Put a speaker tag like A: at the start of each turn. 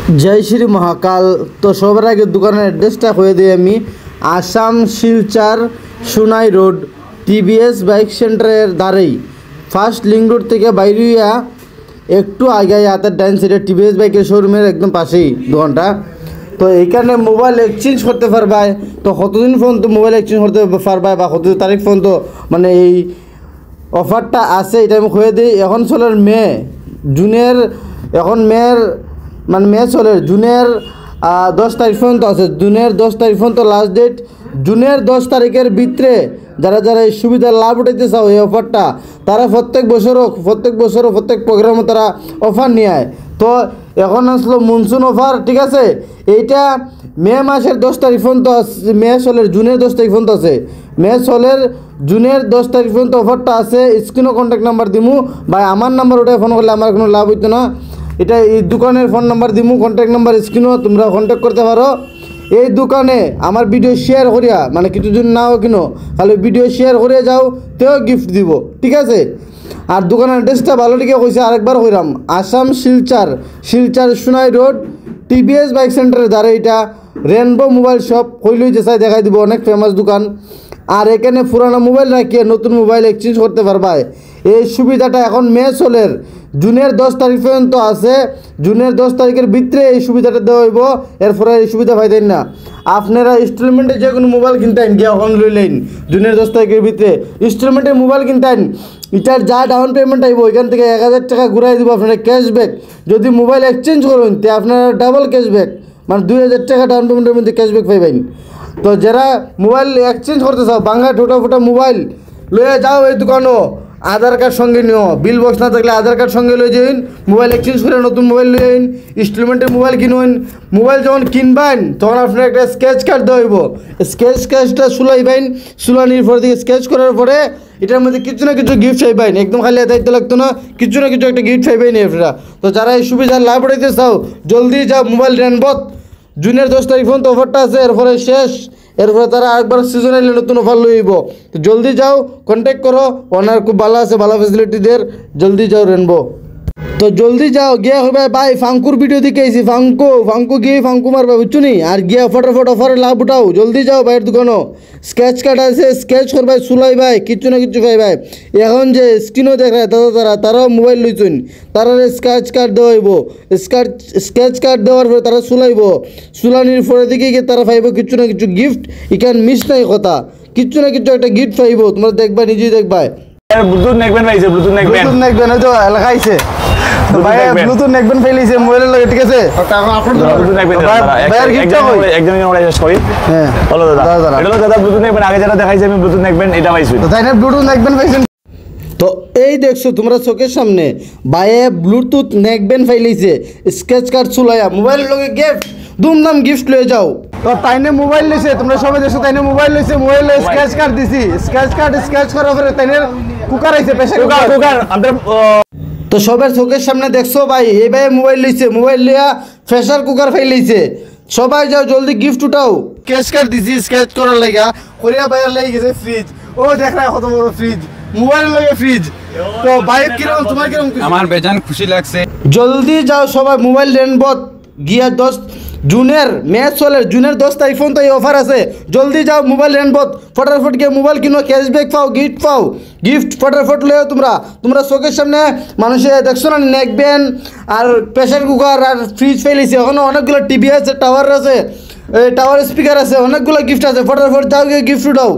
A: जय श्री महाकाल। तो सবার আগে দোকানের অ্যাড্রেসটা হয়ে দিই আমি। Assam Silchar Sonai road TVS bike সেন্টারের ধারেই ফার্স্ট লিঙ্ক রোড থেকে বাইরে হইয়া একটু আগে হাতের ডাইন সাইডে টিভিএস বাইকের শোরুমের একদম পাশেই দোকানটা। তো এইখানে মোবাইল এক্সচেঞ্জ করতে পারবায়। তো কতদিন পর্যন্ত মোবাইল এক্সচেঞ্জ করতে পারবায় বা কত তারিখ পর্যন্ত মানে এই অফারটা আছে এটা আমি হয়ে দিই। এখন চলে জুনের এখন মে চলে জুনের 10 তারিখ পর্যন্ত আছে। জুনের 10 তারিখ পর্যন্ত লাস্ট ডেট। জুনের 10 তারিখের ভিতরে যারা যারা এই সুবিধার লাভ উঠাইতে চাও এই অফারটা তারা প্রত্যেক বছরও প্রত্যেক প্রোগ্রামে তারা অফার নিয়ে আয়। তো এখন আসলো মনসুন অফার, ঠিক আছে। এইটা মে মাসের 10 তারিখ পর্যন্ত জুনের 10 তারিখ পর্যন্ত আছে। জুনের 10 তারিখ পর্যন্ত অফারটা আছে। স্ক্রিনও কন্ট্যাক্ট নাম্বার দিমু বা আমার নাম্বার ওটাই ফোন করলে আমার কোনো লাভ হইতো না। এটা এই দোকানের ফোন নাম্বার দিমু, কন্ট্যাক্ট নাম্বার স্ক্রিনও তোমরা কন্ট্যাক্ট করতে পারো। এই দোকানে আমার ভিডিও শেয়ার করিয়া মানে কিছুদিন নাও কিনো খালি ভিডিও শেয়ার করে যাও তেও গিফট দিব, ঠিক আছে। আর দোকানের অ্যাড্রেসটা ভালো লিখে কইছে আরেকবার কইরাম। Assam Silchar Sonai road TVS bike সেন্টারের ধারে এটা রেনবো মোবাইল শপ কইলই যে চাই দেখাই দিব, অনেক ফেমাস দোকান। আর এখানে পুরানো মোবাইল রাখিয়ে নতুন মোবাইল এক্সচেঞ্জ করতে পারবা। এই সুবিধাটা এখন মে চলের জুনের 10 তারিখ পর্যন্ত আছে। জুনের 10 তারিখের ভিতরে এই সুবিধাটা দেওয়া হইব, এরপরে এই সুবিধা পাইতেন না। আপনারা ইনস্টলমেন্টে যে কোনো মোবাইল কিনতেন গিয়ে এখন লইলেন জুনের 10 তারিখের ভিতরে ইনস্টলমেন্টে মোবাইল কিনতেন, এটার যা ডাউন পেমেন্ট আইব ওইখান থেকে 1000 টাকা ঘুরাই দিব আপনারা ক্যাশব্যাক। যদি মোবাইল এক্সচেঞ্জ করুন তো আপনারা ডাবল ক্যাশব্যাক মানে 2000 টাকা ডাউন পেমেন্টের মধ্যে ক্যাশব্যাক পাইবেন। তো যারা মোবাইল এক্সচেঞ্জ করতে চাও বাংলা টোটা মোবাইল লয়ে যাও এই দোকানও, আধার কার্ড সঙ্গে নিও। বিল বক্স না থাকলে আধার কার্ড সঙ্গে লয়ে যাইন, মোবাইল এক্সচেঞ্জ করে নতুন মোবাইল লয়ে যাইন। ইনস্টলমেন্টের মোবাইল কিনুন। মোবাইল যখন কিনবেন তখন আপনার একটা স্কেচ কার্ড দেওয়া হইব। স্কেচটা সুলাইবেন, সুলানির পর দিকে স্কেচ করার পরে এটার মধ্যে কিছু না কিছু গিফট চাইবেন। একদম খালি দায়িত্ব লাগতো না, কিছু না কিছু একটা গিফট চাইবেন আপনারা। তো যারা এই সুবিধার লাভ উঠাইতে চাও জলদি যাও মোবাইল রেনবত। জুনের 10 তারিখ পর্যন্ত অফারটা আছে, এরপরে শেষ। এরপরে তারা আরেকবার সিজন এলে নতুন অফার লইব। তো জলদি যাও, কন্ট্যাক্ট করো, ওনার খুব ভালো আছে, ভালো ফেসিলিটিদের। জলদি যাও রেনবো। তো জলদি যাও গিয়া হবে ভাই ফাঙ্কুর ভিডিও দিকে আইছি। ফাঙ্কু গিয়ে ফাঙ্কু মারবা বুঝছো নি। আর গিয়া ফটাফট অফারে লাভ উঠাও, জলদি যাও ভাইয়ের দোকানও। স্কেচ কার্ড আছে, স্কেচ করবাই সুলাই ভাই, কিছু না কিছু পাই ভাই। এখন যে স্ক্রিনও দেখায় তারাও মোবাইল লইছেন, তারা স্কেচ কার্ড দেওয়া হইব। স্কেচ কার্ড দেওয়ার পরে তারা সুলাইব, সুলানির পরে দিকে গিয়ে তারা পাইব কিছু না কিছু গিফট। ইখান মিস নাই কথা, কিছু না কিছু একটা গিফট পাইব। তোমরা দেখবা, নিজেই দেখবা।
B: ব্লুটুথ নেকবেন ভাইছে, ব্লুটুথ নেকবেন
A: ওই তো এলাকা আইছে ভাই, ব্লুটুথ নেকবেন ফেলিছে মোবাইলের লগে, ঠিক আছে।
B: ব্লুটুথ নেকবেন একদম ওরা শেষ করি। হ্যাঁ বলো দাদা, এটা হলো দাদা ব্লুটুথ নেকবেন। আগে যেটা দেখাইছে আমি ব্লুটুথ নেকবেন এটা পাইছি।
A: তো তাই না ব্লুটুথ নেকবেন পাইছেন। তো এই দেখছো তোমরা চোখের সামনে বাইরে ব্লুটুথ নেকবেন ফাইলিছে, স্কেচ কার্ড চুলাইয়া মোবাইলের লগে গিফট দুমদাম গিফট লয়ে যাও। তো তাইনে মোবাইল লইছে, তোমরা সবাই দেখছো তাইনে মোবাইল লইছে, মোবাইল স্কেচ কার্ড দিছি, স্কেচ করার পরে তাইনে কুকার আইছে, প্রেসার কুকার আমাদের। তো সবার চোখের সামনে দেখছো ভাই, এই ভাই মোবাইল লইছে, মোবাইল লিয়া প্রেসার কুকার ফাইলিছে। সবাই যাও জলদি গিফট উঠাও। স্কেচ কার্ড দিছি স্কেচ করার লাগা, করিয়া বাইরে লাগি গেছে ফ্রিজ। ও দেখ না কত বড় ফ্রিজ, মোবাইল লাগে ফ্রিজ। তো বাইক কিরকম, তোমার কিরকম?
C: আমার বেজান খুশি লাগছে।
A: জলদি যাও সবাই মোবাইল রেনবত গিয়া জুনের 10 তারিখ পর্যন্ত এই অফার আছে। জলদি যাও মোবাইল রেনবত, ফটাফট গিয়ে মোবাইল কিনো, ক্যাশব্যাক পাও, গিফট ফটাফট লও। তোমরা চোখের সামনে মানুষে দেখছো না নেকবেন আর প্রেসার কুকার আর ফ্রিজ ফেলিছে। ওখানে অনেকগুলো টিভি আছে, টাওয়ার আছে, টাওয়ার স্পিকার আছে, অনেকগুলো গিফট আছে। ফটাফট যাও গিয়ে গিফট উঠাও।